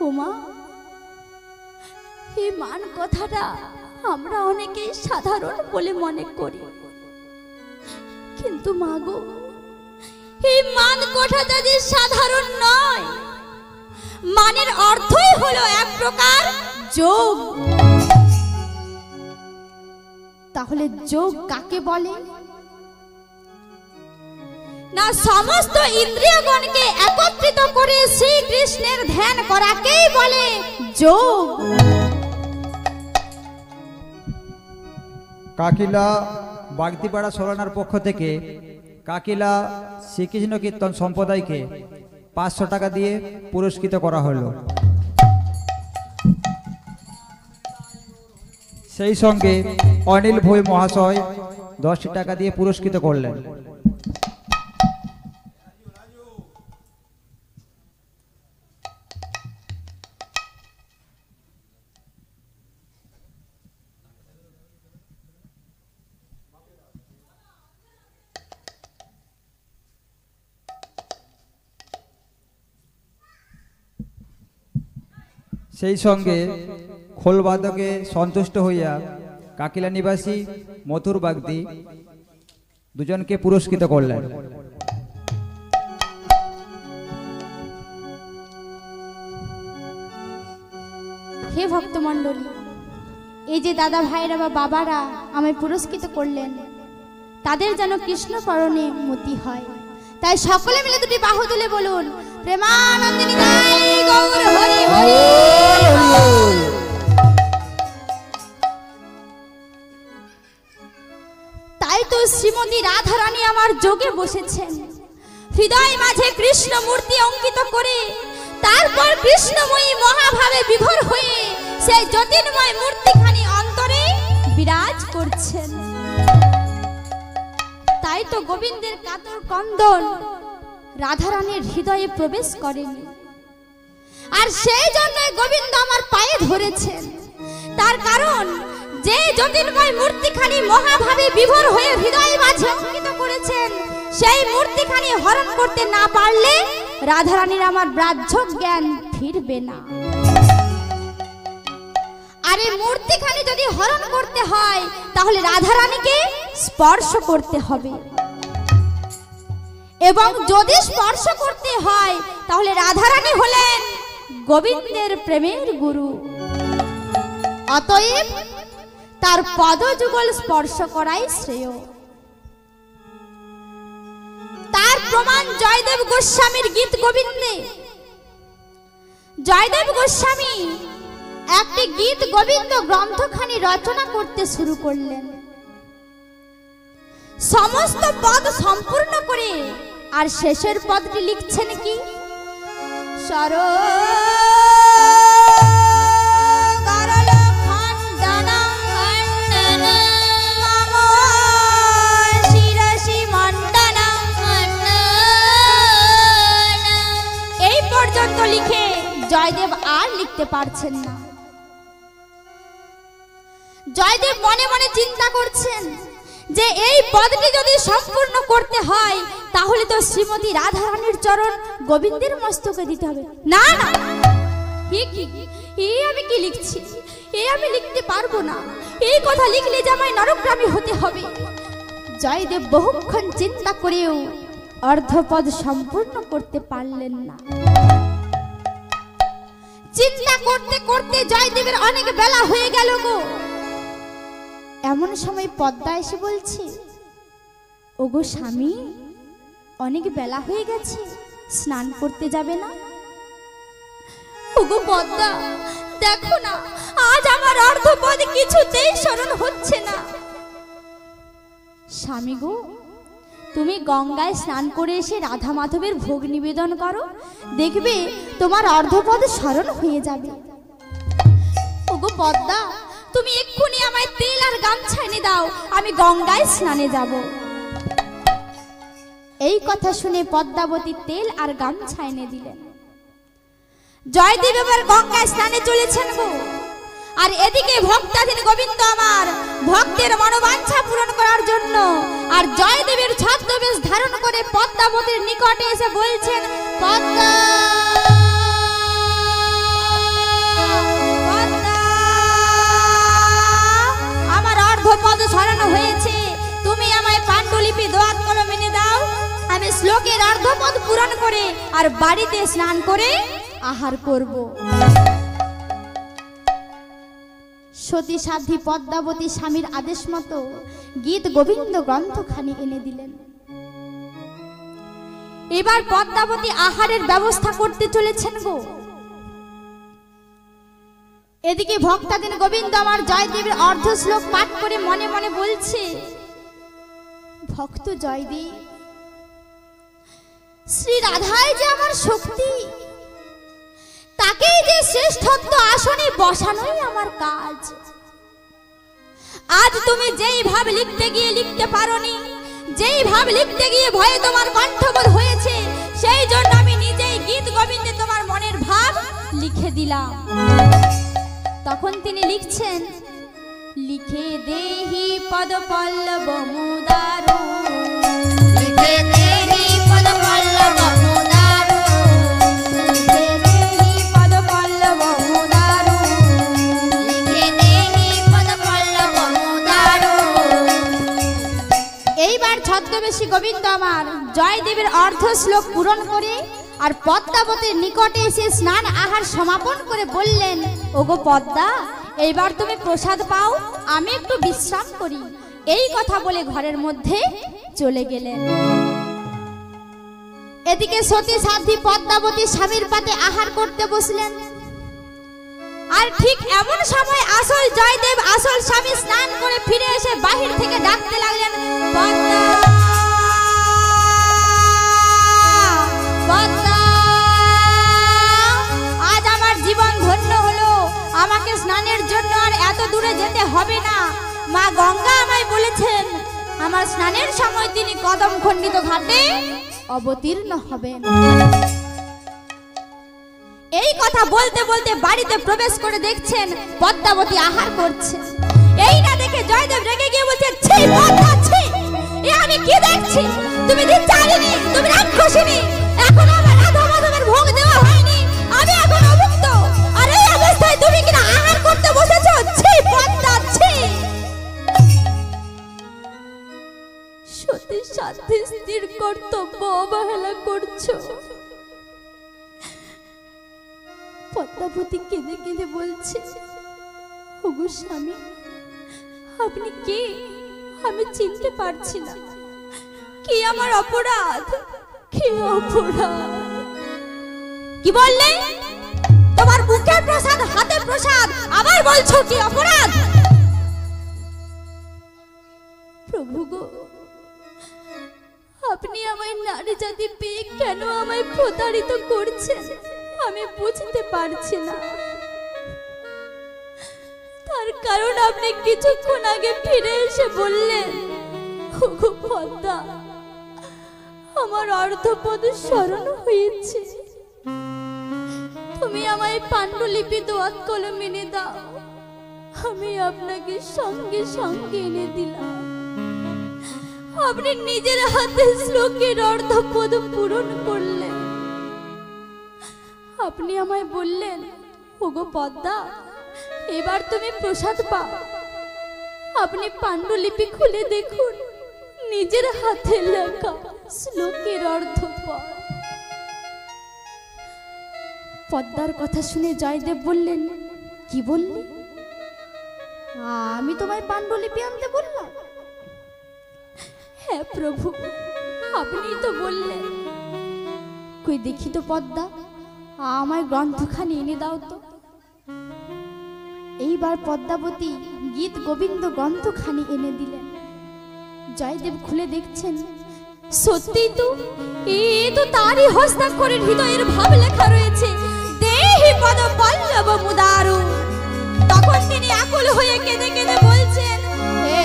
ওমা, এই মান কথাটা আমরা অনেকেই সাধারণ বলে মনে করি, কিন্তু মা গো, এই মান কথাটা যে সাধারণ নয়, মানের অর্থই হলো এক প্রকার যোগ। তাহলে যোগ কাকে বলে? না, সমস্ত ইন্দ্রিয়গণকে একত্রিত করে শ্রীকৃষ্ণের ধ্যান করাকেই বলে যোগ। কাকিলা বাগদিপাড়া সোলানার পক্ষ থেকে কাকিলা শ্রীকৃষ্ণ কীর্তন সম্প্রদায়কে 500 টাকা দিয়ে পুরস্কৃত করা হলো। সেই সঙ্গে অনিল ভোই মহাশয় 10 টাকা দিয়ে পুরস্কৃত করলেন। সেই সঙ্গে খোলবাদকে সন্তুষ্ট হইয়া কাকিলা নিবাসী মথুর বাগদি দুজনকে পুরস্কৃত করলেন। হে ভক্তমণ্ডলী, এই যে দাদা ভাইরা বা বাবারা আমায় পুরস্কৃত করলেন, তাদের যেন কৃষ্ণ পরণে মতি হয়। তাই সকলে মিলে দুটি বাহু তুলে বলুন, প্রেমানন্দিনী গাই গৌর হরি হরি। তাই তো শ্রীমতী রাধারানী আমার যোগে বসেছেন, হৃদয় মাঝে কৃষ্ণ মূর্তি অঙ্কিত করে, তারপর কৃষ্ণময়ী মহাভাবে বিভোর হয়ে সেই জ্যোতির্ময় মূর্তিখানি অন্তরে বিরাজ করছেন। তাই তো গোবিন্দের কাতর কন্দন রাধারানীর হৃদয়ে প্রবেশ করেনি, আর সেই জন্য গোবিন্দ আমার পায়ে ধরেছেন। তার কারণ, যে জ্যোতির্ময় মূর্তিখানি মহাভাবে বিভোর হয়ে হৃদয় মাঝে অঙ্কিত করেছেন, সেই মূর্তিখানি হরণ করতে না পারলে রাধারানীর আমার ব্রাহ্য জ্ঞান ফিরবে না। আর এই মূর্তিখানি যদি হরণ করতে হয়, তাহলে রাধারানীকে স্পর্শ করতে হবে, এবং যদি স্পর্শ করতে হয় তাহলে রাধারানী হলেন গোবিন্দের প্রেমের গুরু। অতএব তার পদযুগল স্পর্শ করাই শ্রেয়। তার প্রমাণ জয়দেব গোস্বামীর গীত গোবিন্দে। জয়দেব গোস্বামী একটি গীত গোবিন্দ গ্রন্থখানি রচনা করতে শুরু করলেন। সমস্ত পদ সম্পূর্ণ করে আর শেষের পদটি লিখছেন কি, সর এই পর্যন্ত লিখে জয়দেব আর লিখতে পারছেন না। জয়দেব মনে মনে চিন্তা করছেন যে এই পদটি যদি সম্পূর্ণ করতে হয় তাহলে তো শ্রীমতী রাধারানীর চরণ গোবিন্দের মস্তকে দিতে হবে। না না, আমি কি লিখছি, আমি লিখতে পারবো না, এই কথা লিখলে যে আমায় নরকগামী হতে হবে। জয়দেব বহুক্ষণ চিন্তা করেও অর্ধপদ সম্পূর্ণ করতে পারলেন না। চিন্তা করতে করতে জয়দেবের অনেক বেলা হয়ে গেল গো। এমন সময় পদ্মা এসে বলছে, ওগো স্বামী, অনেক বেলা হয়ে গেছে, স্নান করতে যাবে না? ওগো পদ্মা, দেখো না, আজ আমার অর্ধপদ কিছুতেই স্মরণ হচ্ছে না। স্বামী গো, তুমি গঙ্গায় স্নান করে এসে রাধা মাধবের ভোগ নিবেদন করো, দেখবে তোমার অর্ধপদ স্মরণ হয়ে যাবে। ওগো পদ্মা, তুমি এক্ষুনি আমায় তেল আর গামছা এনে দাও, আমি গঙ্গায় স্নানে যাব। এই কথা শুনে পদ্মাবতী তেল আর গামছা এনে দিলেন। জয়দেব এবার গঙ্গায় স্নানে চলেছেন গো। আর এদিকে ভক্তাধীন গোবিন্দ আমার ভক্তের মনোবাঞ্ছা পূরণ করার জন্য আর জয়দেবের ছদ্মবেশ ধারণ করে পদ্মাবতীর নিকটে এসে বলছেন, পদ্মা শ্লোকের অর্ধপদ পূরণ করে আর বাড়িতে স্নান করে আহার করব। সতী সাধ্বী পদ্মাবতী স্বামীর আদেশ মতো গীত গোবিন্দ গ্রন্থখানি এনে দিলেন। এবার পদ্মাবতী আহারের ব্যবস্থা করতে চলেছেন গো। এদিকে ভক্তাদিন গোবিন্দ আমার জয়দেবের অর্ধ শ্লোক পাঠ করে মনে মনে বলছে, ভক্ত জয়দেব, শ্রী রাধাই যে আমার শক্তি, তাকেই যে শ্রেষ্ঠত্ব আসনে বসানোই আমার কাজ। আজ তুমি যেই ভাব লিখতে গিয়ে লিখতে পারোনি, যেই ভাব লিখতে গিয়ে ভয়ে তোমার কণ্ঠবোধ হয়েছে, সেই জন্য আমি নিজেই গীত গোবিন্দে তোমার মনের ভাব লিখে দিলাম। তখন তিনি লিখছেন, লিখে দেহি পদ পল্লব মুদারু, লিখে দেহি পদ পল্লব মুদারু, লিখে দেহি পদ পল্লব মুদারু, লিখে দেহি পদ পল্লব মুদারু। এইবার ছদ্মবেশী গোবিন্দ আমার জয়দেবের অর্ধ শ্লোক পূরণ করে আর পদ্মাবতীর নিকটে এসে স্নান আহার সমাপন করে বললেন, ওগো পদ্মা, এইবার তুমি প্রসাদ পাও, আমি একটু বিশ্রাম করি। এই কথা বলে ঘরের মধ্যে চলে গেলেন। এদিকে সতী সাধ্বী পদ্মাবতী স্বামীর পাতে আহার করতে বসলেন। আর ঠিক এমন সময় আসল জয়দেব আসল স্বামী স্নান করে ফিরে এসে বাহির থেকে ডাকতে লাগলেন, পদ্মা, পদ্মা, আজ আমার জীবন ধন্য হলো, আমাকে স্নানের জন্য আর এত দূরে যেতে হবে না। মা গঙ্গা আমায় বলেছেন আমার স্নানের সময় তিনি কদম খণ্ডিত ঘাটে অবতীর্ণ হবেন। এই কথা বলতে বলতে বাড়িতে প্রবেশ করে দেখছেন পদ্মাবতী আহার করছে। এই না দেখে জয়দেব রেগে গিয়ে বলছে, ছি পদ্মা, ছি, এ আমি কি দেখছি? তুমি দিচ্ছারিণী, তুমি রাক্ষসিনী, এখনো আমার রাধা মাধবের ভোগ দেওয়া হয়নি, আমি এখন অভুক্ত, আর এই অবস্থায় তুমি কিনা আহার করতে বসেছো? ছি পদ্মা, ছি। সতী সাধ্বী স্ত্রীর কর্তব্য অবহেলা করছো। পদ্মাবতী কেঁদে কেঁদে বলছে, ওগো স্বামী, আপনি কে? আমি চিনতে পারছি না। কি আমার অপরাধ? কি অপরাধ? কি বললে? তোমার মুখের প্রসাদ হাতে প্রসাদ, আবার বলছো কি অপরাধ? প্রভু গো, আপনি আমায় নারী জাতি পেয়ে কেন আমায় প্রতারিত করছেন আমি বুঝতে পারছি না। তার কারণ আপনি কিছুক্ষণ আগে ফিরে এসে বললেন, ওগো পদ্মা, আমার অর্ধপদ স্মরণ হয়েছে, তুমি আমায় পাণ্ডুলিপি দোয়াত কলম এনে দাও। আমি আপনাকে সঙ্গে সঙ্গে এনে দিলাম। আপনি নিজের হাতে শ্লোকের অর্ধপদ পূরণ করলেন। আপনি আমায় বললেন, ওগো পদ্মা, এবার তুমি প্রসাদ পাও। আপনি পাণ্ডুলিপি খুলে দেখুন, নিজের হাতে লেখা শ্লোকের অর্ধপদ। পদ্মার কথা শুনে জয়দেব বললেন, কি বললি? আমি তোমায় পাণ্ডুলিপি আনতে বললাম? হ্যাঁ প্রভু, আপনি তো বললেন। কই দেখি তো পদ্মা, আমায় গ্রন্থখানি এনে দাও তো। এইবার পদ্মাবতী গীত গোবিন্দ গ্রন্থখানি এনে দিলেন। জয়দেব খুলে দেখছেন, সত্যি তো, এ তো তারই হস্তাক্ষরের হৃদয়ের ভাব লেখা রয়েছে, দেহি পদ পল্লব মুদারু। তখন তিনি আকুল হয়ে কেঁদে কেঁদে বলছেন, হে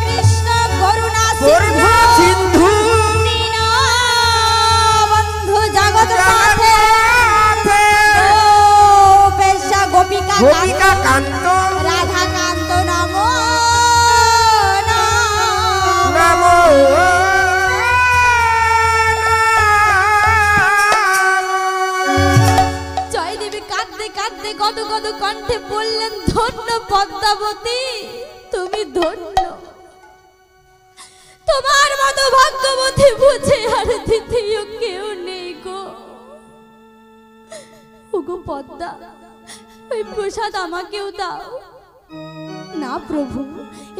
কৃষ্ণ করুণা সিন্ধু, দীনবন্ধু জগৎনাথে, গোপেশা গোপিকা কান্ত, রাধা কান্ত নমো নমো। জয়দেবী কাঁদতে কাঁদতে গদ গদ কণ্ঠে বললেন, ধন্য পদ্মাবতী, তুমি ধন্য, তোমার মতো ভাগ্যবতী বুঝে আর দ্বিতীয় কেউ নেই গো। ওগো পদ্মা, ওই প্রসাদ আমাকেও দাও। না প্রভু,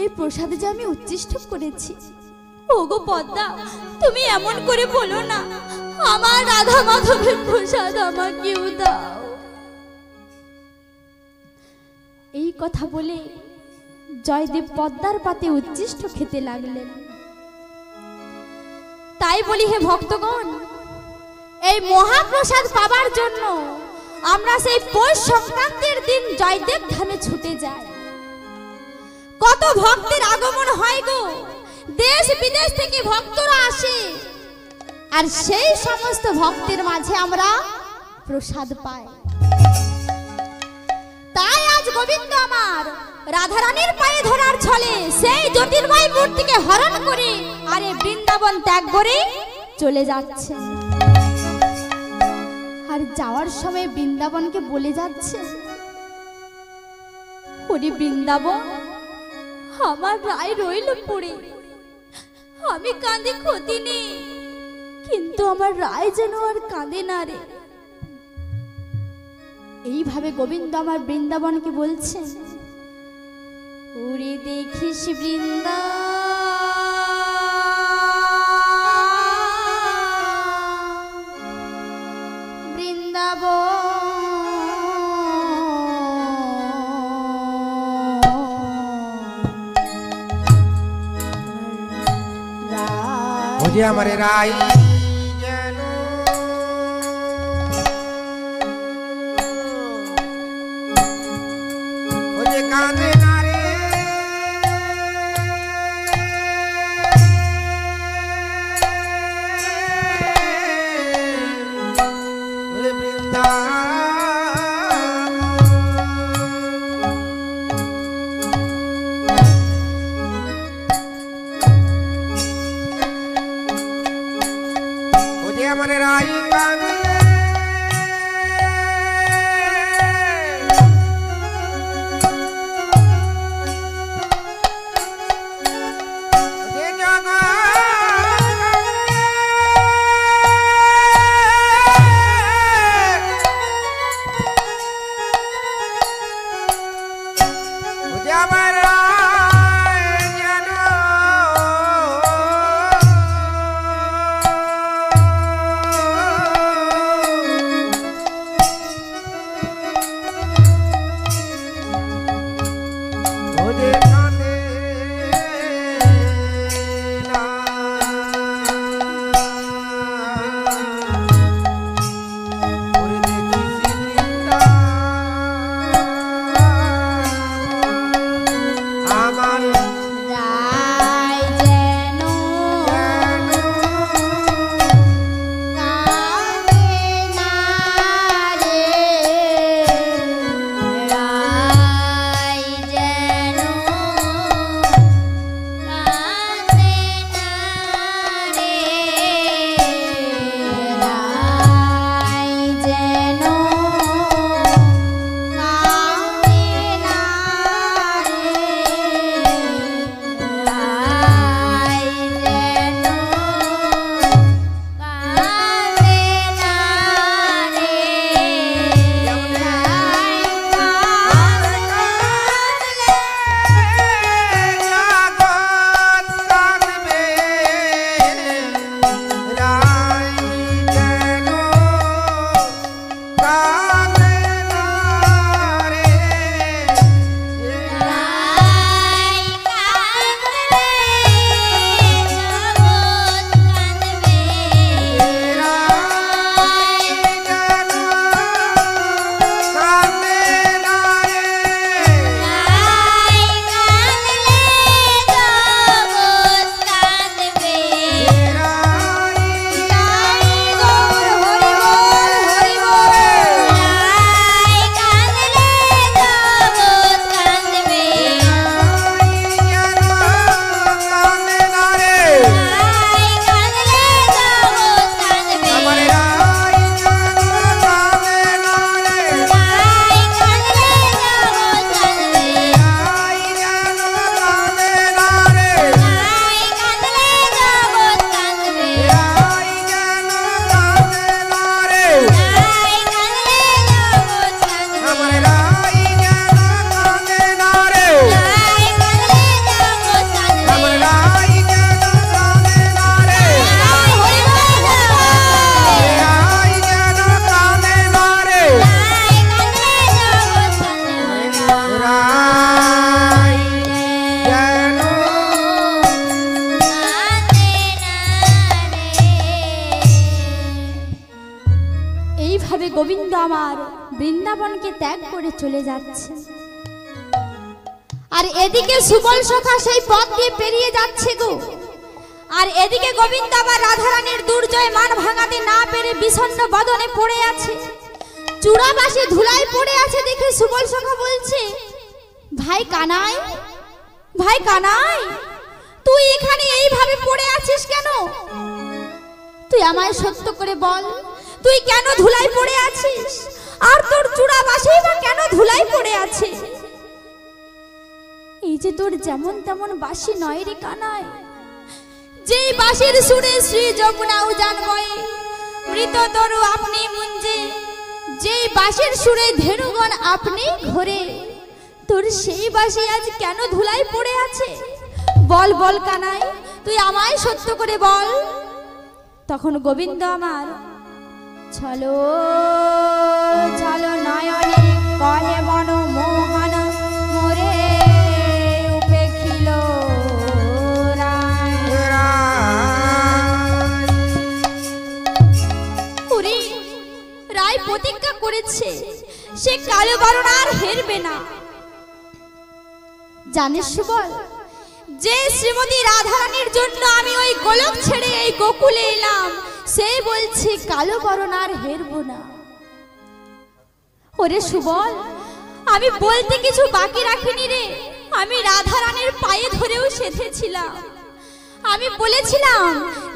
এই প্রসাদে যে আমি উচ্ছিষ্ট করেছি। ওগো পদ্মা, তুমি এমন করে বলো না, আমার রাধা মাধবের প্রসাদ আমাকেও দাও। এই কথা বলে জয়দেব পদ্মার পাতে উচ্ছিষ্ট খেতে লাগলেন। তাই বলি হে ভক্তগণ, এই মহাপ্রসাদ পাবার জন্য আমরা সেই পৌষ সংক্রান্তির দিন জয়দেব ধামে ছুটে যাই। কত ভক্তের আগমন হয় গো, দেশ বিদেশ থেকে ভক্তরা আসে, আর সেই সমস্ত ভক্তের মাঝে আমরা প্রসাদ পাই। তাই আজ গোবিন্দ আমার রাধারানীর পায়ে ধরার ছলে সেই জ্যোতির্ময় মূর্তিকে হরণ করে আরে বৃন্দাবন ত্যাগ করে চলে যাচ্ছে। আর যাওয়ার সময় বৃন্দাবনকে বলে যাচ্ছে, ওরে বৃন্দাবন, আমার রায় রইল পড়ে, আমি কাঁদে ক্ষতি নেই, কিন্তু আমার রায় যেন আর কাঁদে না রে। এইভাবে গোবিন্দ আমার বৃন্দাবনকে বলছেন, ওরে দেখিস বৃন্দা বৃন্দাবন, ওরে আমার রাই যেন ওরে কাঁদে না রে, ওরে বৃন্দাবন, ওরে আমার রাই কাঁদে এইভাবে গোবিন্দ আমার বৃন্দাবনকে ত্যাগ করে চলে যাচ্ছে। আর এদিকে সুবল সখা সেই পথ দিয়ে পেরিয়ে যাচ্ছে গো। আর এদিকে গোবিন্দ আবার রাধারানীর দুর্জয় মান ভাঙাতে না পেরে বিষণ্ণ বদনে পড়ে আছে, চূড়াবাসী ধুলায় পড়ে আছে দেখে সুবল সখা বলছে, ভাই কানাই, ভাই কানাই, তুই এখানে এইভাবে পড়ে আছিস কেন? তুই আমায় সত্য করে বল, তুই কেন ধুলায় পড়ে আছিস? আর তোর চূড়াবাসী বা কেন ধুলায় পড়ে আছে? এই যে তোর যেমন তেমন বাঁশি নয় রে কানাই, যেই বাঁশির সুরে শ্রী যমুনা উজান বয়ে, মৃত তরু আপনি মুঞ্জে, যেই বাঁশির সুরে ধেনুগণ আপনি ঘোরে, তোর সেই বাঁশি আজ কেন ধুলায় পড়ে আছে? বল বল কানাই, তুই আমায় সত্য করে বল। তখন গোবিন্দ আমার চলো চলো নয়নে কহে মন মোহন মোরে উপেক্ষিল রায়। ওরে রায় প্রতিজ্ঞা করেছে সে কালো বরণ আর হেরবে না। জানিস বল, যে শ্রীমতী রাধারানীর জন্য আমি ওই গোলক ছেড়ে এই গোকুলে এলাম, সে বলছে কালো বরণ আর হেরবো না। ওরে সুবল, আমি বলতে কিছু বাকি রাখিনি রে। আমি রাধারানীর পায়ে ধরেও সেধেছিলাম। আমি বলেছিলাম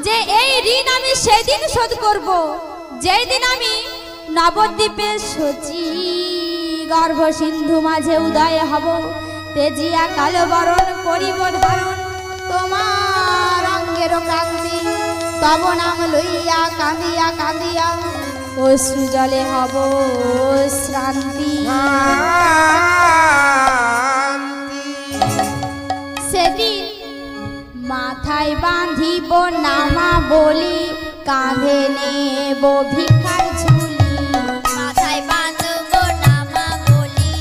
যে এই ঋণ আমি সেদিন শোধ করব যেই দিন আমি নবদ্বীপে সচি গর্ভ সিন্ধু মাঝে উদয় হব, তেজিয়া কালো বরণ করিব ধারণ তোমার অঙ্গের কান্দি, তব নাম লইয়া কাঁদিয়া কাঁদিয়া অশ্রু জলে হব শ্রান্তি। সেদিন মাথায় বাঁধিব নামা বলি, কাঁধে নেব ভিক্ষার ঝুলি। মাথায় বাঁধব নামা বলি,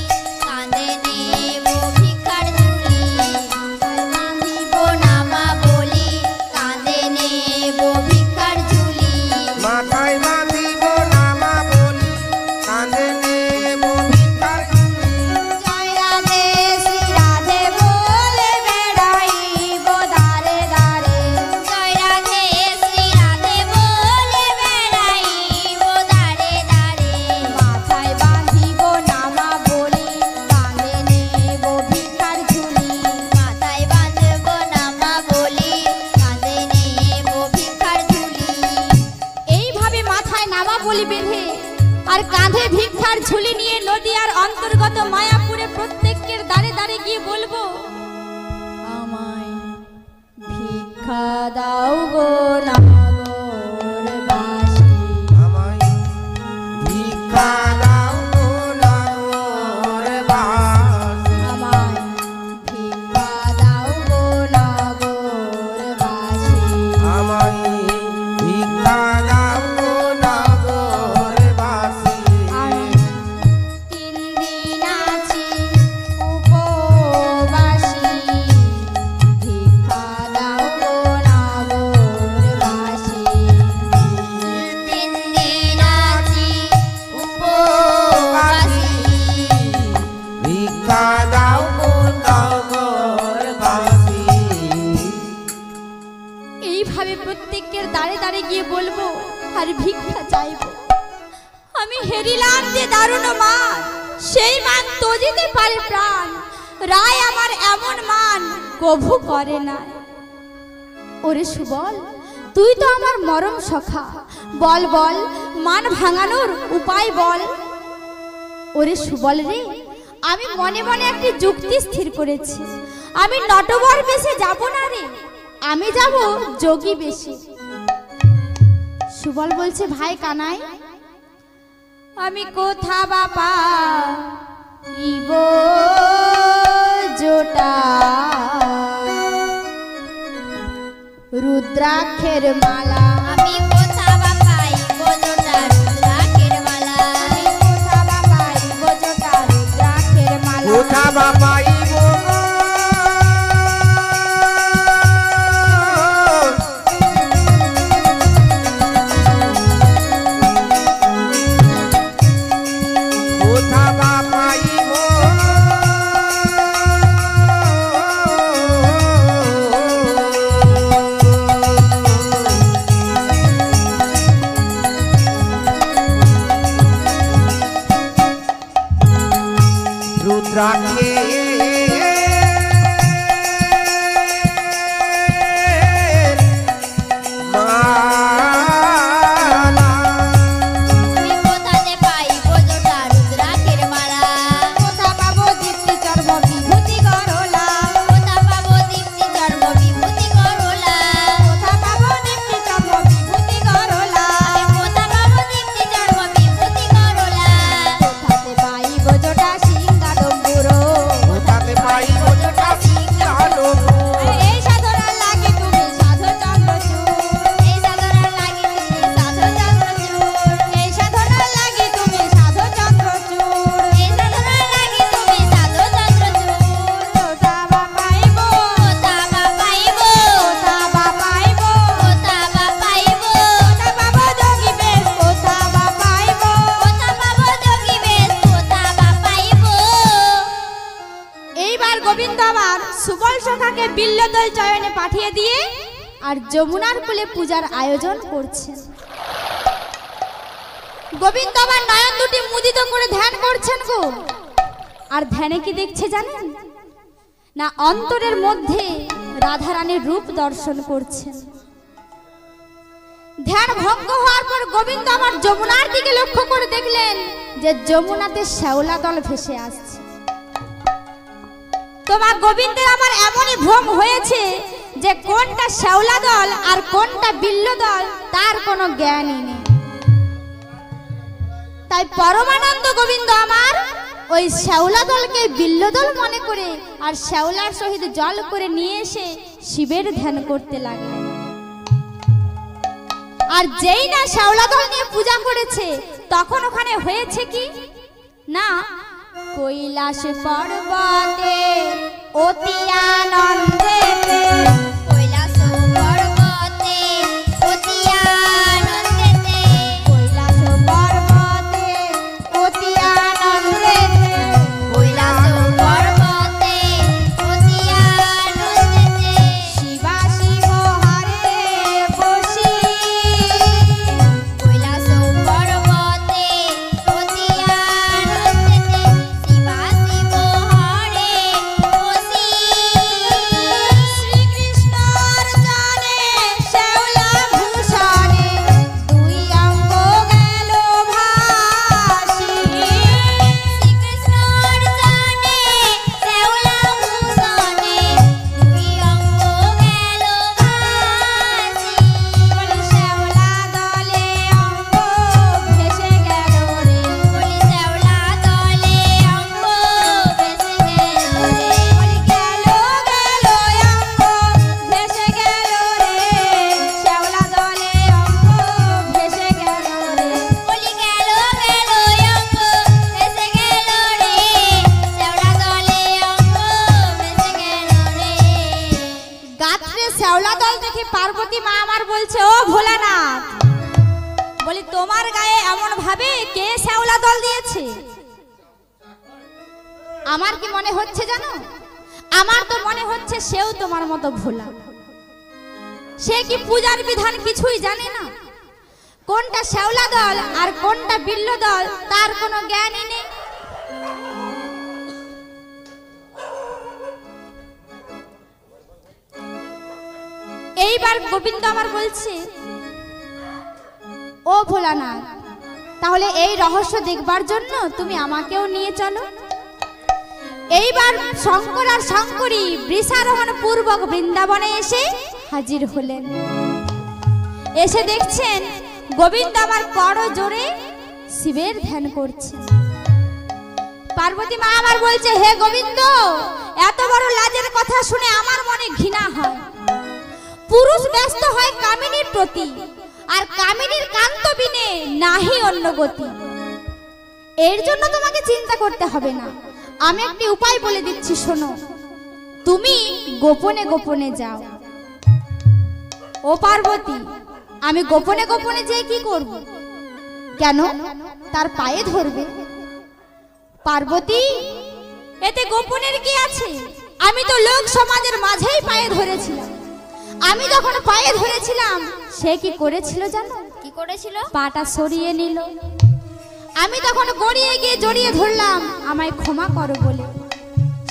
কাঁধে নেব ভিক্ষার ঝুলি। মাথায় বাঁধিব নামা বলি, কাঁধে নেব ভিক্ষার ঝুলি। মাথায় বাঁধিব নামা বলি, কাঁধে নেব ভিক্ষার ঝুলি। জয় রাধে শ্রী রাধে বলে বেড়াইব দারে দারে। জয় রাধে শ্রী রাধে বলে বেড়াইব দারে দারে। মাথায় বাঁধিব নামা বলি, কাঁধে নেব ভিক্ষার ঝুলি। মাথায় বাঁধব নামা বলি, কাঁধে নেব ভিক্ষার ঝুলি। এইভাবে মাথায় নামা বলি বেঁধে আর কাঁধে ভিক্ষার ঝুলি নিয়ে নদীয়ার অন্তর্গত মায়াপুরে প্রত্যেকের দাঁড়ে দাঁড়ে গিয়ে বলবো, আমায় ভিক্ষা দাও গো নাগরবাসী। আমায় ভিক্ষা দাও গো নগরবাসী। আমায় ভিক্ষা দাও গো নগরবাসী। আমায় ভিক্ষা দাও গো নগরবাসী। আমি 3 দিন আছি উপবাসী, ভিক্ষা দাও গো নগরবাসী। 3 দিন আছি উপবাসী। ভিক্ষা দাও গো নগরবাসী। এইভাবে প্রত্যেকের দাঁড়ে দাঁড়ে গিয়ে বলবো আর ভিক্ষা চাইবো। আমি হেরিলাম যে দারুণ মান, সেই মান তজিতে পারে প্রাণ। রায় আমার এমন মান কভু করে না। ওরে সুবল, তুই তো আমার মরম সখা, বল বল মান ভাঙানোর উপায় বল। ওরে সুবল রে, আমি মনে মনে একটি যুক্তি স্থির করেছি। আমি নটবর বেশে যাব না রে, আমি যাব যোগী বেশে। সুবল বলছে, ভাই কানাই, আমি কোথা বাপা ইব জোটা রুদ্রাক্ষের মালা। আমি কোথা বাপা ইব জোটা রুদ্রাক্ষের মালা। আমি কোথা বাপা ইব জোটা রুদ্রাক্ষের মালা। কোথা বাপাইব রাখে মালা আমি কোথাতে পাইব জোটা রুদ্রাক্ষের মালা কোথা পাবো দীপ্তি চর্ম বিভূতি গরলা কোথা পাবো দীপ্তি চর্ম বিভূতি গরলা কোথা পাবো দীপ্তি চর্ম বিভূতি গরলা কোথা পাবো দীপ্তি চর্ম বিভূতি গরলা কোথাতে পাইব জোটা সিংহাডম্বুরো কোথাতে পাইব জোটা সিংহাডম্বুর এই সাধনার লাগে তুমি সাধু চন্দ্রচূড় এই সাধনার লাগি তুমি সাধু চন্দ্রচূড় এই সাধনার লাগে তুমি সাধু চন্দ্রচূড় এই সাধনার লাগি তুমি সাধু চন্দ্রচূড় কোথা বা পাইব কোথা বা পাইব কোথা বা পাইব কোথা বা পাইব কোথা পাবো যোগী বেশ কোথা বা পাইব কোথা পাবো যোগী বেশ কোথা বা পাইব এইবার গোবিন্দ আবার সুবল সখাকে বিল্লদল চয়নে পাঠিয়ে দিয়ে আর যমুনার কূলে পূজার আয়োজন করছেন। গোবিন্দ আবার নয়ন দুটি মুদিত করে ধ্যান করছেন গো। আর ধ্যানে কি দেখছে জানেন না, অন্তরের মধ্যে রাধারানীর রূপ দর্শন করছেন। ধ্যান ভঙ্গ হওয়ার পর গোবিন্দ আবার যমুনার দিকে লক্ষ্য করে দেখলেন যে যমুনাতে শ্যাওলা দল ভেসে আসছে। তোমার গোবিন্দের আমার এমনই ভ্রম হয়েছে যে কোনটা শ্যাওলা দল আর কোনটা বিল্ল দল তার কোনো জ্ঞানই নেই। তাই পরমানন্দ গোবিন্দ আমার ওই শ্যাওলা দলকে বিল্ল দল মনে করে আর শ্যাওলার সহিত জল করে নিয়ে এসে শিবের ধ্যান করতে লাগলেন। আর যেই না শ্যাওলা দল নিয়ে পূজা করেছে তখন ওখানে হয়েছে কি না, কৈলাস পর্বতে অতি আনন্দেতে কৈলাস পর্বতে অতি আনন্দেতে কৈলাস পর্বতে অতি আনন্দেতে কৈলাস পর্বতে অতি আনন্দেতে শিবা শিব হরে বসি কৈলাস পর্বতে অতি আনন্দেতে শিবা শিব হরে বসি শ্রীকৃষ্ণর জানে শ্যাওলা ভূষণে দুই অঙ্গ গেল ভাসি। শ্রীকৃষ্ণর জানে শ্যাওলা ভূষণে দুই অঙ্গ গেল ভাসি বলি শ্যাওলা দলে অঙ্গ ভেসে গেল রে, বলি শ্যাওলা দলে অঙ্গ ভেসে গেল রে বলি গেল গেল অঙ্গ ভেসে গেল রে, শ্যাওলা দলে অঙ্গ ভেসে গেল রে। বলি গেল গেল অঙ্গ ভেসে গেল রে শ্যাওলা দলে অঙ্গ ভেসে গেল রে গাত্রে শ্যাওলা দল দেখে পার্বতী মা আমার বলছে, ও ভোলানাথ, বলি তোমার গায়ে এমন ভাবে কে শ্যাওলা দল দিয়েছে? আমার কি মনে হচ্ছে জানো, আমার তো মনে হচ্ছে সেও তোমার মতো ভোলা। সে কি পূজার বিধান কিছুই জানে না, কোনটা শ্যাওলা দল আর কোনটা বিল্ল দল তার কোনো জ্ঞানই নেই। এইবার গোবিন্দ আমার বলছে, ও ভোলানাথ, তাহলে এই রহস্য দেখবার জন্য তুমি আমাকেও নিয়ে চলো। এইবার শঙ্কর আর শঙ্করী বৃষারোহণ পূর্বক বৃন্দাবনে এসে হাজির হলেন। এসে দেখছেন গোবিন্দ আমার বড় জোরে শিবের ধ্যান করছে। পার্বতী মা আমার বলছে, হে গোবিন্দ, এত বড় লাজের কথা শুনে আমার মনে ঘৃণা হয়। পুরুষ ব্যস্ত হয় কামিনীর প্রতি, আর কামিনীর কান্ত বিনে নাহি অন্য গতি। এর জন্য তোমাকে চিন্তা করতে হবে না, আমি একটি উপায় বলে দিচ্ছি, শোনো। তুমি গোপনে গোপনে যাও। ও পার্বতী, আমি গোপনে গোপনে যেয়ে কি করব? কেন? তার পায়ে ধরবে। পার্বতী, এতে গোপনের কি আছে? আমি তো লোক সমাজের মাঝেই পায়ে ধরেছিলাম। আমি যখন পায়ে ধরেছিলাম সে কি করেছিল জানো? কি করেছিল? পাটা সরিয়ে নিল। আমি তখন গড়িয়ে গিয়ে জড়িয়ে ধরলাম আমায় ক্ষমা করো বলে।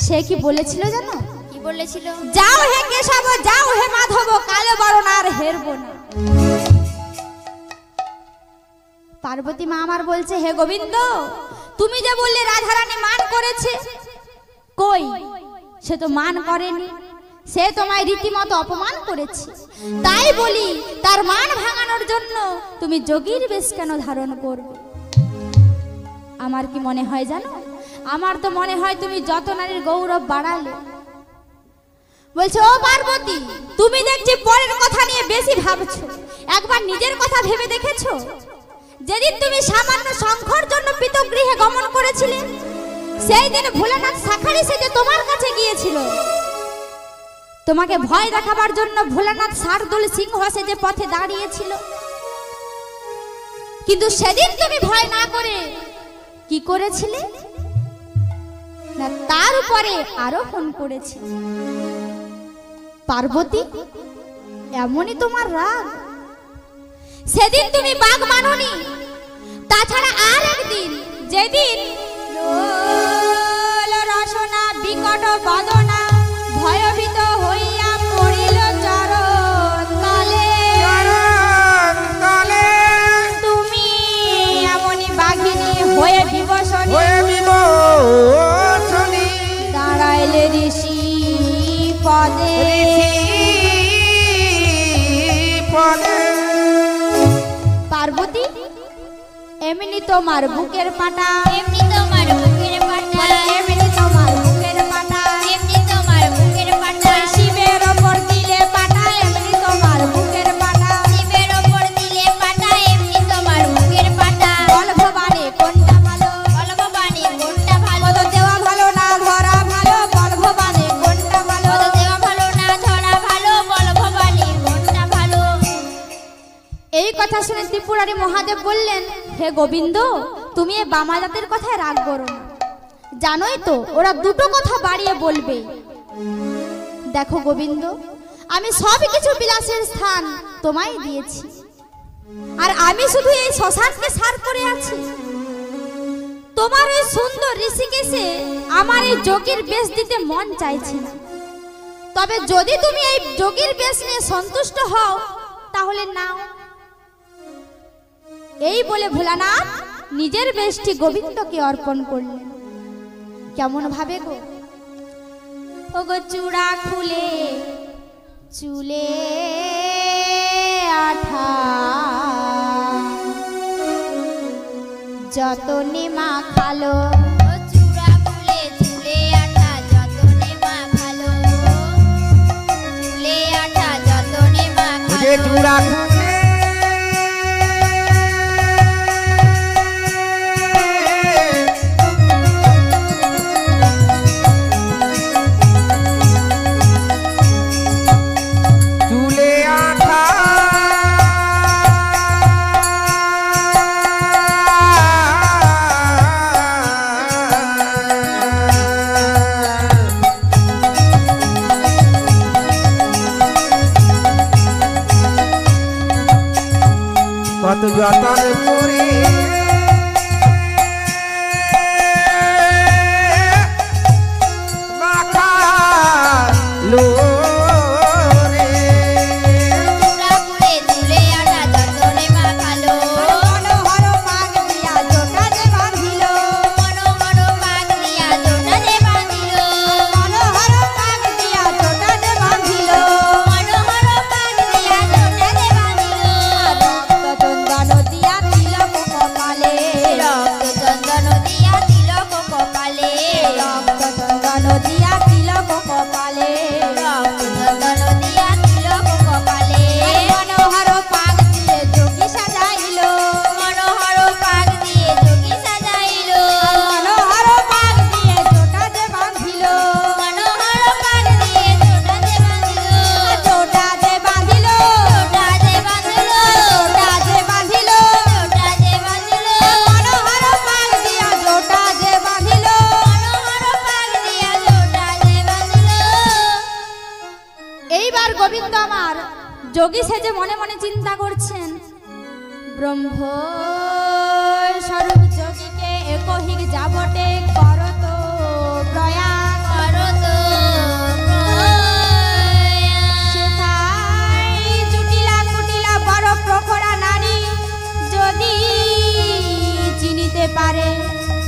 সে কি বলেছিল জানো? কি বলেছিল? যাও হে কেশব, যাও হে মাধব, কালো বরণ আর হেরব না। পার্বতী মা আমার বলছে, হে গোবিন্দ, তুমি যে বললে রাধারানী মান করেছে, কই, সে তো মান করেনি, সে তোমায় রীতিমতো অপমান করেছে। তাই বলি, তার মান ভাঙানোর জন্য তুমি যোগীর বেশ কেন ধারণ করবে? আমার কি মনে হয় জানো? আমার তো মনে হয় তুমি যত নারীর গৌরব বাড়ালে। বলছে, ও পার্বতী, তুমি দেখছি পরের কথা নিয়ে বেশি ভাবছো, একবার নিজের কথা ভেবে দেখেছো? যেদিন তুমি সামান্য সংখ্যার জন্য পিতক গৃহে গমন করেছিলে, সেই দিন ভোলানাথ শাখারি সেজে তোমার কাছে গিয়েছিল। তোমাকে ভয় দেখাবার জন্য ভোলানাথ শার্দুল সিংহ সেজে পথে দাঁড়িয়েছিল, কিন্তু সেদিন তুমি ভয় না করে কি করেছিলে না, তার উপরে আরোহণ করেছে। পার্বতী, এমনই তোমার রাগ। সেদিন তুমি বাঘ মাননি, তাছাড়া আর একদিন, যেদিন রসনা বিকট বদনা ভয়ভীত হইয়া পড়িল চরণ তলে, তুমি এমনই বাঘিনী হয়ে বিবসনী দাঁড়াইলে ঋষি পদে। পার্বতী, এমনি তোমার বুকের পাটা, এমনি তোমার বুকের পাটা, এমনি তোমার বুকের পাটা, এমনি তোমার বুকের পাটা, শিবের ওপর দিলে পাটা, এমনি তোমার বুকের পাটা, শিবের ওপর দিলে পাটা, এমনি তোমার বুকের পাটা। বল ভবানী কোনটা ভালো, বল ভবানী কোনটা ভালো, পদ দেওয়া ভালো না ধরা ভালো, বল ভবানী কোনটা ভালো। পদ দেওয়া ভালো না ধরা ভালো, বল ভবানী কোনটা ভালো। এই কথা শুনে ত্রিপুরারি মহাদেব বললেন, হে গোবিন্দ, তুমি এই বামা জাতের কথায় রাগ করো না, জানোই তো ওরা দুটো কথা বাড়িয়ে বলবে। দেখো গোবিন্দ, আমি সব কিছু বিলাসের স্থান তোমায় দিয়েছি, আর আমি শুধু এই শ্মশানকে সার করে আছি। তোমার ওই সুন্দর ঋষিকেশে আমার এই যোগীর বেশ দিতে মন চাইছে না, তবে যদি তুমি এই যোগীর বেশ নিয়ে সন্তুষ্ট হও তাহলে নাও। এই বলে ভোলানাথ নিজের বেশটি গোবিন্দকে অর্পণ করলেন। কেমন ভাবে গো? ও গো, চূড়া খুলে চুলে আঠা যতনে মাখালো, ও চূড়া খুলে চুলে আঠা যতনে মাখালো, চুলে আঠা যতনে মাখালো, কত যতন করে মাখালো রে, চূড়া খুলে চুলে আঠা যতনে মাখালো, মনোহর পাগ দিয়া জোটা যে বাঁধিল, মনোহর পাগ দিয়া জোটা যে বাঁধিল, মনোহর পাগ দিয়া জোটা যে বাঁধিল, মনোহর পাগ দিয়া জোটা যে বাঁধিল, রক্ত চন্দন দিয়া তিলক কপালে, রক্ত চন্দন দিয়া তিলক কপালে, রক্ত চন্দন দিয়া তিলক কপালে, রক্ত চন্দন দিয়া তিলক কপালে, মনোহর পাগ দিয়ে যোগী সাজাইল, মনোহর পাগ দিয়ে যোগী সাজাইল, মনোহর পাগ দিয়ে জোটা যে বাঁধিল, মনোহর পাগ দিয়ে জোটা যে বাঁধিল, জোটা যে বাঁধিল, জোটা যে বাঁধিল, জোটা যে বাঁধিল, জোটা যে বাঁধিল, মনোহর পাগ দিয়া জোটা যে বাঁধিল। মনোহর পাগ দিয়া জোটা যে বাঁধিল। এইবার গোবিন্দ আমার যোগী সেজে মনে মনে চিন্তা করছেন, ব্রহ্ম স্বরূপ যোগীকে একহিক যাবটে করত প্রয়াস, করো চিনতে পারে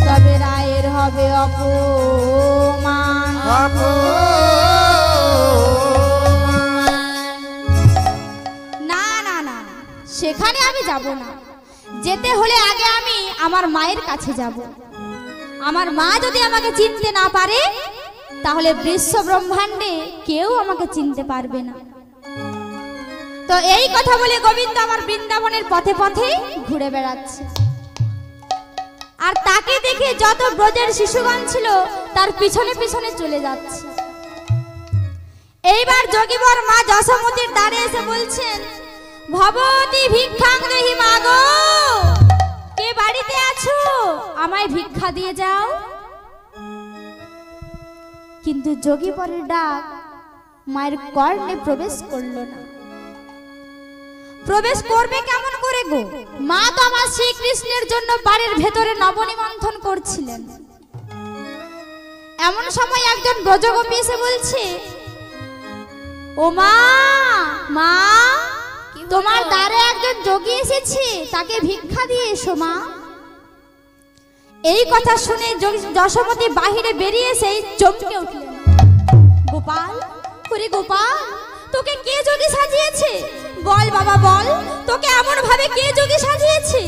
তবে রায়ের হবে অপমান। না না না, সেখানে আমি যাব না। যেতে হলে আগে আমি আমার মায়ের কাছে যাব। আমার মা যদি আমাকে চিনতে না পারে তাহলে বিশ্ব ব্রহ্মাণ্ডে কেউ আমাকে চিনতে পারবে না। তো এই কথা বলে গোবিন্দ আমার বৃন্দাবনের পথে পথে ঘুরে বেড়াচ্ছে। আর তাকে দেখে যত ব্রজের শিশুগণ ছিল তার পিছনে পিছনে চলে যাচ্ছে। এইবার যোগীবর মা যশোমতীর দ্বারে এসে বলছেন, ভবতী ভিক্ষাং দেহি মাগো, কে বাড়িতে আছো? আমায় ভিক্ষা দিয়ে যাও। কিন্তু যোগীবরের ডাক মায়ের কর্ণে প্রবেশ করলো না। প্রবেশ করবে কেমন করে গো? মা তো আমার শ্রীকৃষ্ণের জন্য বাড়ির ভেতরে নবনিমন্থন করছিলেন। এমন সময় একজন ব্রজগোপী এসে বলছে, ও মা, মা, তোমার দ্বারে একজন যোগী এসেছে, তাকে ভিক্ষা দিয়ে এসো মা। এই কথা শুনে যশোমতী বাহিরে বেরিয়ে এসে চমকে উঠলেন। গোপাল, ওরে গোপাল, তোকে কে যোগী সাজিয়েছে? বল বাবা বল, তোকে এমন ভাবে কে যোগী সাজিয়েছে?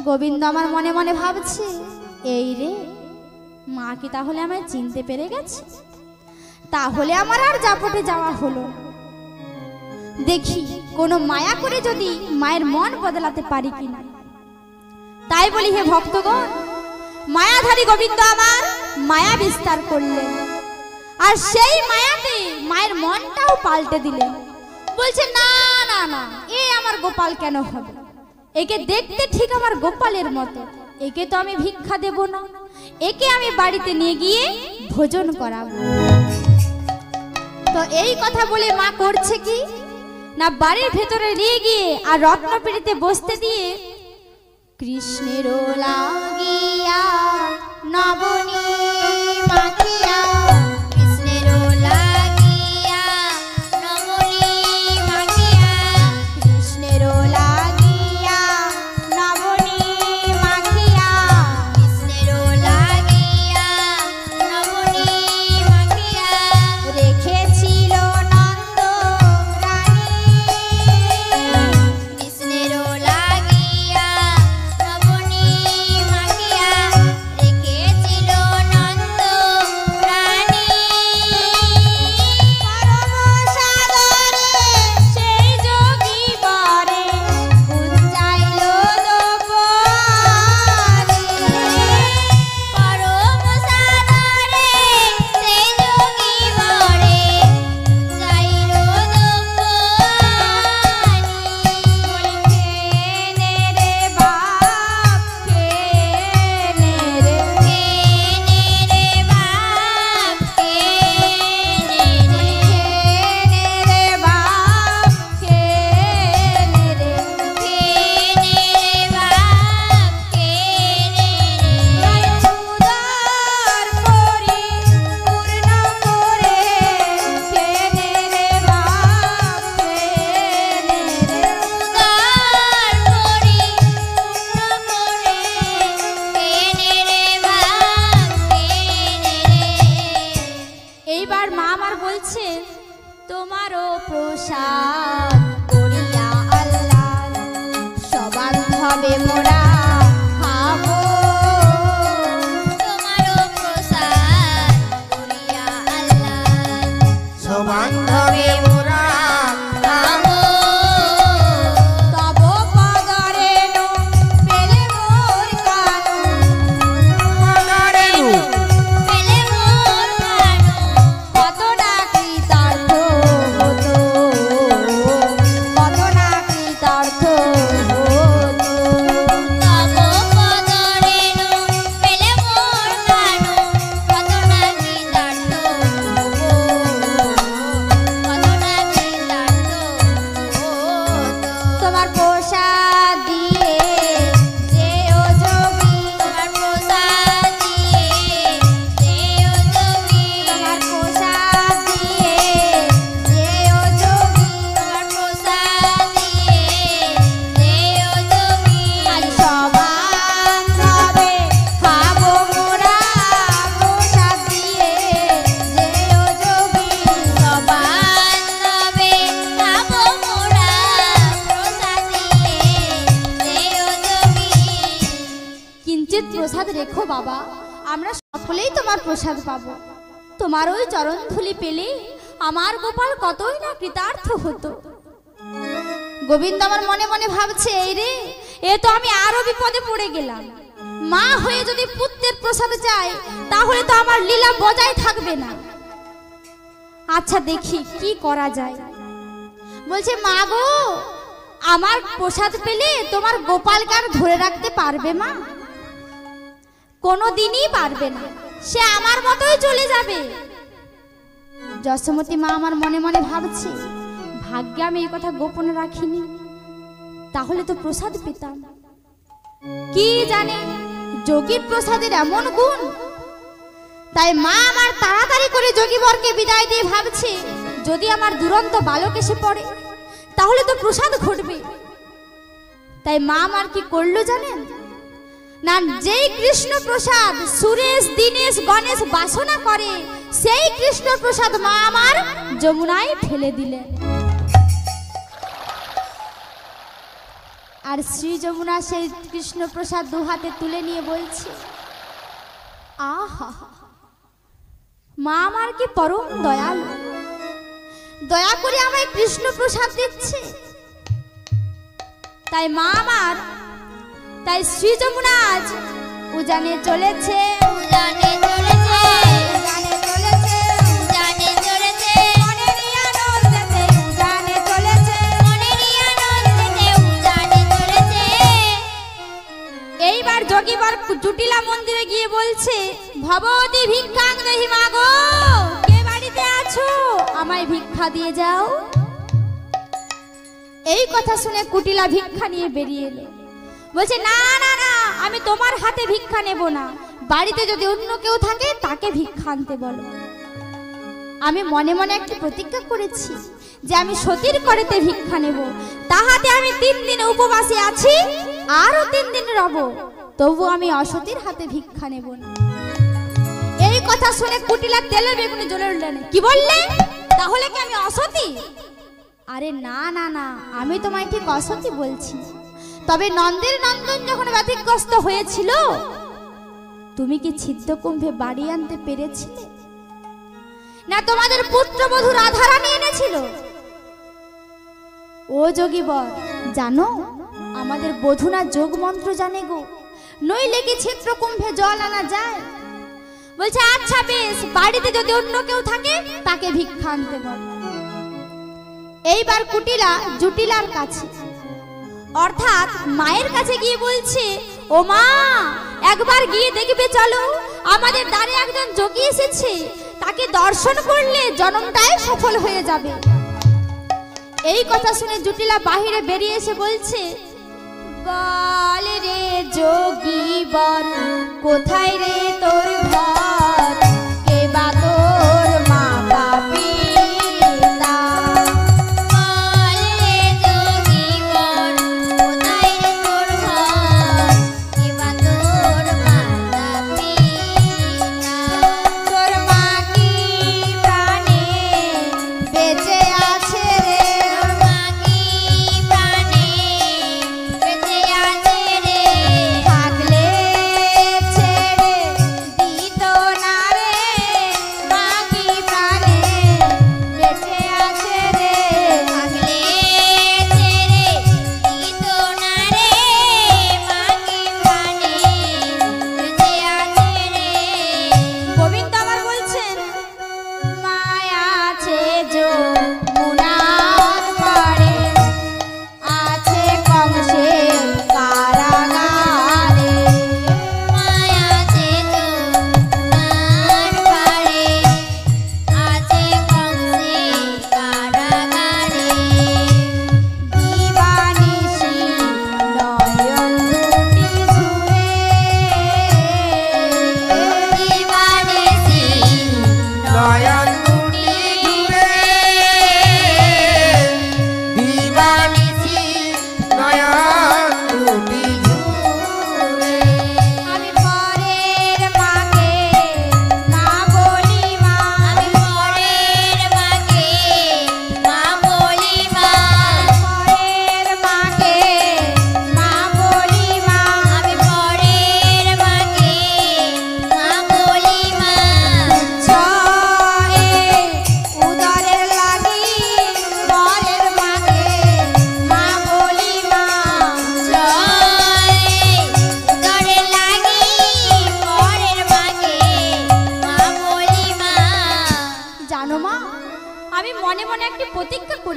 গোবিন্দ আমার মনে মনে ভাবছে, এই রে, মা কি তাহলে আমায় চিনতে পেরে গেছে? তাহলে আমার আর জাপটে যাওয়া হলো না। দেখি কোনো মায়া করে যদি মায়ের মন বদলাতে পারি কিনা। তাই বলি, হে ভক্তগণ, মায়াধারী গোবিন্দ আমার মায়া বিস্তার করলেন। আর সেই মায়াতে মায়ের মনটাও পাল্টে দিলেন। বলছে, না না না, এ আমার গোপাল কেন হবে? একে দেখতে ঠিক আমার গোপালের মতো, একে তো আমি ভিক্ষা দেব না, একে আমি বাড়িতে নিয়ে গিয়ে ভোজন করাবো। তো এই কথা বলে মা করছে কি না, বাড়ির ভেতরে নিয়ে গিয়ে আর রত্নপিড়িতে বসতে দিয়ে, কৃষ্ণের লাগিয়া নবনী মাখিয়া, কৃষ্ণের লাগিয়া নবনী মাখিয়া, কৃষ্ণের লাগিয়া নবনী মাখিয়া, কৃষ্ণের লাগিয়া নবনী মাখিয়া, রেখেছিল নন্দ রানী, কৃষ্ণের লাগিয়া নবনী মাখিয়া, রেখেছিল নন্দ রানী। পরম সাগরে সেই যোগী বরে গুঞ্জাইল দোপারে, পরম সাগরে সেই যোগী বরে যাইল দোপানি। কেনে রে বাপ, কেনে রে, কেনে রে বাপ, কেনে রে, কেনে রে বাপ, কেনে রে, কেনে রে বাপ, কেনে রে। উদার করি পূর্ণ করে, কেনে রে বাপ, কেনে রে। উদার করি পূর্ণ করে, কেনে রে বাপ, কেনে রে। এইবার মা আমার বলছে, তোমারও প্রসাদ করিয়া আল্লাহ সবার ভাবে মোরা খাবো। তোমারও প্রসাদ করিয়া আল্লাহ সবান্ধবে মোরা খাবো। তব পদরে নো পেলে মোর কানু, মদরেনু পেলে মোর কানু, কত না কৃতার্থ হতো, কত না কৃতার্থ হতো। নিজের প্রসাদ রেখো বাবা, আমরা সকলেই তোমার প্রসাদ পাবো। তোমার ওই চরণ ধুলি পেলে আমার গোপাল কতই না কৃতার্থ হতো। গোবিন্দ আমার মনে মনে ভাবছে, এই রে, এ তো আমি আরো বিপদে পড়ে গেলাম। মা হয়ে যদি পুত্রের প্রসাদ চাই তাহলে তো আমার লীলা বজায় থাকবে না। আচ্ছা দেখি কি করা যায়। বলছে, মা গো, আমার প্রসাদ পেলে তোমার গোপালকে আর ধরে রাখতে পারবে মা? কোনোদিনই পারবে না, সে আমার মতোই চলে যাবে। যশোমতী মা আমার মনে মনে ভাবছে, ভাগ্যে আমি এই কথা গোপনে রাখিনি, তাহলে তো প্রসাদ পেতাম। কি জানে যোগীর প্রসাদের এমন গুণ। তাই মা আমার তাড়াতাড়ি করে যোগীবরকে বিদায় দিয়ে ভাবছে, যদি আমার দুরন্ত বালক এসে পড়ে তাহলে তো প্রসাদ ঘটবে। তাই মা আমার কি করলো জানেন না, যেই কৃষ্ণ প্রসাদ সুরেশ দীনেশ গণেশ বাসনা করে সেই কৃষ্ণ প্রসাদ মা আমার যমুনায় ফেলে দিলেন। আর শ্রী যমুনা সেই কৃষ্ণ প্রসাদ দু হাতে তুলে নিয়ে বলছে, আহা, মা আমার কি পরম দয়ালু, দয়া করে আমায় কৃষ্ণ প্রসাদ দিচ্ছে। তাই মা আমার, তাই শ্রী যমুনা আজ উজানে চলেছে, উজানে চলেছে, উজানে চলেছে, উজানে চলেছে, মনেরই আনন্দেতে উজানে চলেছে। মনেরই আনন্দেতে উজানে চলেছে। এইবার যোগীবর জুটিলা মন্দিরে গিয়ে বলছে, ভবতী ভিক্ষাং দেহি মা গো, কে বাড়িতে আছো, আমায় ভিক্ষা দিয়ে যাও। এই কথা শুনে কুটিলা ভিক্ষা নিয়ে বেরিয়ে এলো। বলছে, না না না, আমি তোমার হাতে ভিক্ষা নেব না, বাড়িতে যদি অন্য কেউ থাকে তাকে ভিক্ষা আনতে বলো। আমি মনে মনে একটি প্রতিজ্ঞা করেছি যে আমি সতীর করেতে ভিক্ষা নেব, তাহাতে আমি 3 দিন উপবাসে আছি, আরো 3 দিন রব, তবু আমি অসতীর হাতে ভিক্ষা নেব না। এই কথা শুনে কুটিলা তেলে বেগুনে জ্বলে উঠলেন। কি বললে? তাহলে কি আমি অসতী? আরে না না না, আমি তোমায় ঠিক অসতী বলছি। তবে নন্দের নন্দন যখন ব্যতিগ্রস্ত হয়েছিল, তুমি কি ছিদ্রকুম্ভে বাড়ি আনতে পেরেছিলে না? তোমাদের পুত্রবধূ রাধারানী এনেছিল? ও যোগীবর, জানো আমাদের বধূনা যোগ মন্ত্র জানে গো, নইলে কি ছিদ্রকুম্ভে জল আনা যায়? বলছে, আচ্ছা বেশ, বাড়িতে যদি অন্য কেউ থাকে তাকে ভিক্ষা আনতে বল। এইবার কুটিলা জুটিলার কাছে, অর্থাৎ মায়ের কাছে গিয়ে বলছে, ও মা, একবার গিয়ে দেখবে চলো, আমাদের দ্বারে একজন যোগী এসেছে, তাকে দর্শন করলে জন্মটাই সফল হয়ে যাবে। এই কথা শুনে জুটিলা বাহিরে বেরিয়ে এসে বলছে, বল রে যোগীবর, কোথায় রে তোর ঘর, কে বা তোর মাতা পিতা? বল রে যোগীবর, কোথায় রে তোর ঘর, কে বা তোর মাতা পিতা? তোর মা কি প্রাণে বেঁচে আছে রে? তোর মা কি প্রাণে বেঁচে আছে রে? থাকলে ছেড়ে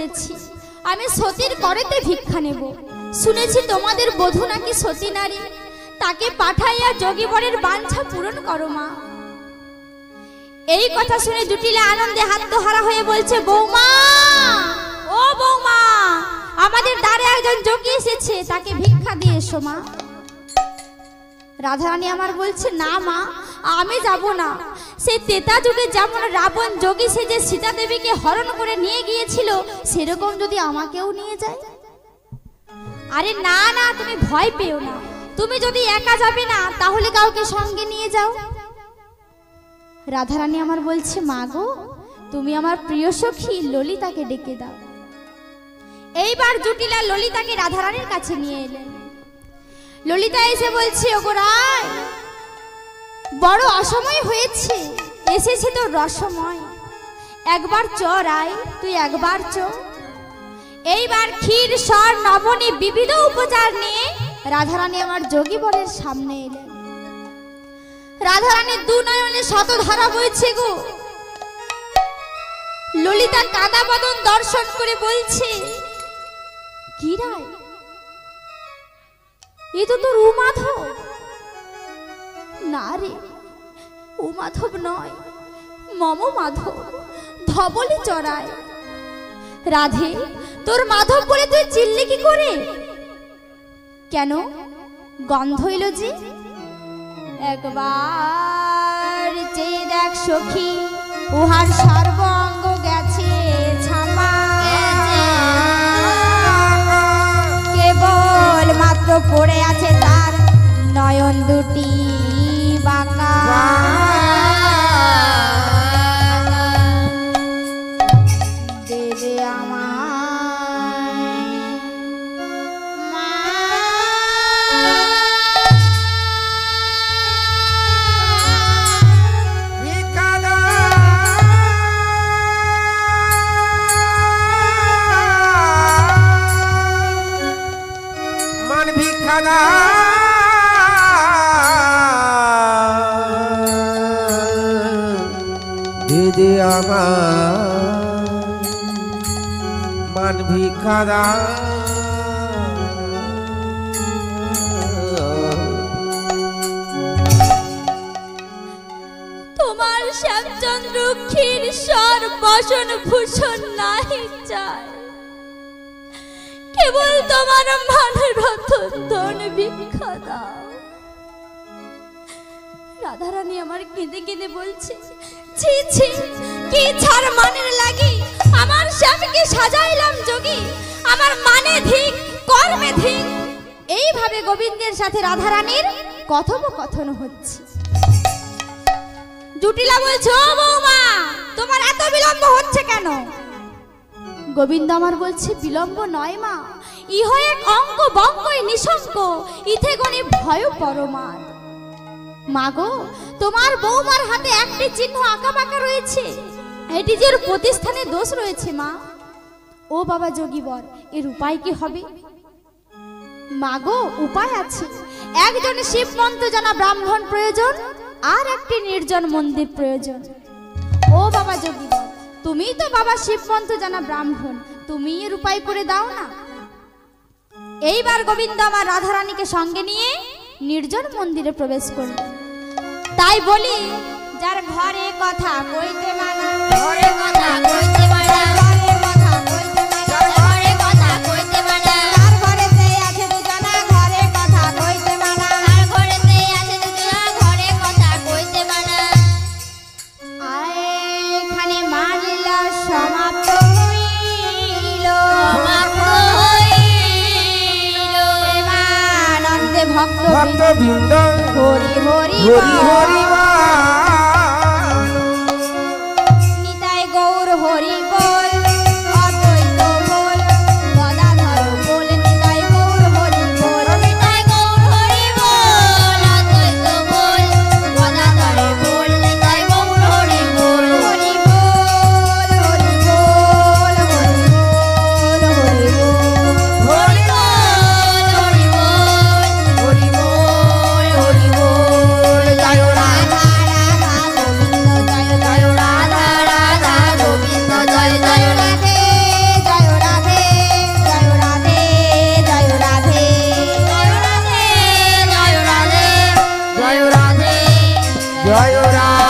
করেছি আমি সতীর করেতে ভিক্ষা নেব। শুনেছি তোমাদের বধূ নাকি সতী নারী, তাকে পাঠাইয়া যোগীবরের বাঞ্ছা পূরণ করো মা। এই কথা শুনে জুটিলা আনন্দে হাতহারা হয়ে বলছে, বৌমা, ও বৌমা, আমাদের দ্বারে একজন যোগী এসেছে, তাকে ভিক্ষা দিয়ে এসো মা। রাধারানী আমার বলছে, না মা, আমি যাব না। সেই তেতা যুগে যেমন রাবণ যোগী সেজে সীতা দেবীকে হরণ করে নিয়ে গিয়েছিল, সেরকম যদি আমাকেও নিয়ে যায়। আরে না না, তুমি ভয় পেও না, তুমি যদি একা যাবে না তাহলে কাউকে সঙ্গে নিয়ে যাও। রাধারানী আমার বলছে, মা গো, তুমি আমার প্রিয় সখী ললিতাকে ডেকে দাও। এইবার জুটিলা ললিতাকে রাধারানীর কাছে নিয়ে এলেন। ললিতা এসে বলছে, ওগো রায়, বড় অসময় হয়েছে, এসেছে তো রসময়, একবার চ রায়, তুই একবার চ। এইবার ক্ষীর সর নবনী বিবিধ উপচার নিয়ে রাধারানী আমার যোগীবরের সামনে এলেন। রাধারানীর দু নয়নে শতধারা বইছে গো। ললিতা কাদা বদন দর্শন করে বলছে, কি রায়, এ তো তোর উমাধব। না রে, উমাধব নয়, মম মাধব, ধবলি চড়ায়। রাধে, তোর মাধব বলে তুই চিল্লি কি করে? কেন, গন্ধ হইল যে? একবার চেয়ে দেখ সখী, উহার সর্বাঙ্গ গেছে ছামা, কেবল মাত্র পড়ে আছে তার নয়ন দুটি বাঁকা। দে দে আমায় মা, দিদি আমার মান ভিখারা। তোমার শ্যামচন্দ্র ক্ষীর সর বসন ভূষণ নাহি চায়, কেবল তোমার মানের রতন ভিক্ষা দাও। রাধারানী আমার কেঁদে কেঁদে বলছে, ছি ছি, কি ছাড় মানের লাগি, আমার স্বামীকে সাজাইলাম যোগী, আমার মানে ধিক, কর্মে ধিক। এইভাবে গোবিন্দের সাথে রাধারানীর কথোপকথন হচ্ছে। জুটিলা বলছে, ও বৌমা, তোমার এত বিলম্ব হচ্ছে কেন? গোবিন্দ আমার বলছে, বিলম্ব নয় মা, ইহ এক অঙ্ক বঙ্কই নিঃশঙ্ক, ইথে গণে ভয় পরমার। মাগো, তোমার বৌমার হাতে একটি চিহ্ন আঁকা বাঁকা রয়েছে, এটি যে ওর প্রতিষ্ঠানে দোষ রয়েছে মা। ও বাবা যোগীবর, এর উপায় কি হবে? মাগো, উপায় আছে। একজন শিব মন্ত্র জানা ব্রাহ্মণ প্রয়োজন, আর একটি নির্জন মন্দির প্রয়োজন। ও বাবা যোগীবর, তুমি তো বাবা শিব মন্ত্র জানা ব্রাহ্মণ, তুমি এর উপায় করে দাও না। এইবার গোবিন্দ আমার রাধারানীকে সঙ্গে নিয়ে নির্জন মন্দিরে প্রবেশ করল। তাই বলি, যার ঘরে কথা কইতে মানা, ঘরে কথা কইতে মানা, ঘরে কথা কইতে মানা, ঘরে কথা কইতে মানা, তার ঘরেতে আছে দুজনা, ঘরে কথা কইতে মানা, তার ঘরেতে আছে দুজনা, ঘরে কথা কইতে মানা। এখানে মানিলা সমাপ্ত হইল, সমাপ্ত হইল। প্রেমানন্দে ভক্ত ভক্তবৃন্দ হরি হরি হরি হরি বল, নিতাই গৌর হরি বল, অদ্বৈত বল, গদাধর বল, নিতাই গৌর হরি বল, নিতাই গৌর হরি বল, অদ্বৈত বল, গদাধর বল, নিতাই গৌর হরি বল। হরি বল, হরি বল, হরি বল, হরি বল। হরি বল, হরি বল, হরি বল, হরি বল। জয় রাধা রাধা জয় রাম